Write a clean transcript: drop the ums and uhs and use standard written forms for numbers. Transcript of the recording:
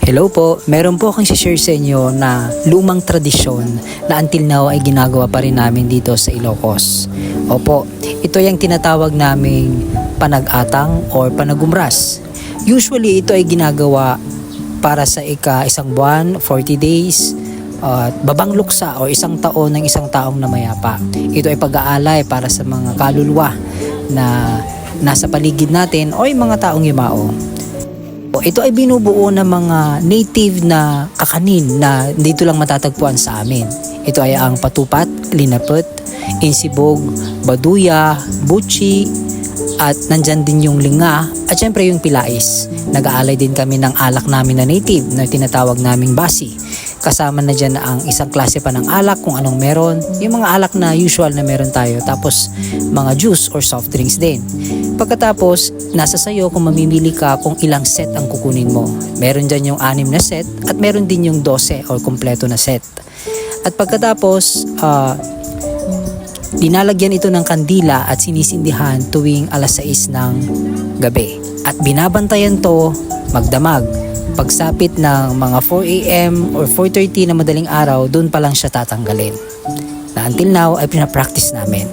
Hello po, meron po akong share sa inyo na lumang tradisyon na until now ay ginagawa pa rin namin dito sa Ilocos. Opo, ito yung tinatawag naming panag-atang or panagumras. Usually ito ay ginagawa para sa isang buwan, 40 days, babang luksa o isang taon ng isang taong namayapa. Ito ay pag-aalay para sa mga kaluluwa na nasa paligid natin o yung mga taong yumao. Ito ay binubuo ng mga native na kakanin na dito lang matatagpuan sa amin. Ito ay ang patupat, linapet, insibog, baduya, buchi, at nandyan din yung linga at syempre yung pilais. Nag-aalay din kami ng alak namin na native na tinatawag naming basi. Kasama na dyan ang isang klase pa ng alak kung anong meron. Yung mga alak na usual na meron tayo. Tapos mga juice or soft drinks din. Pagkatapos, nasa sayo kung mamimili ka kung ilang set ang kukunin mo. Meron dyan yung 6 na set at meron din yung 12 or kompleto na set. At pagkatapos, dinalagyan ito ng kandila at sinisindihan tuwing alas 6 ng gabi. At binabantayan to magdamag. Pagsapit ng mga 4 AM or 4:30 na madaling araw, doon pa lang siya tatanggalin. Na until now ay pinapractice namin.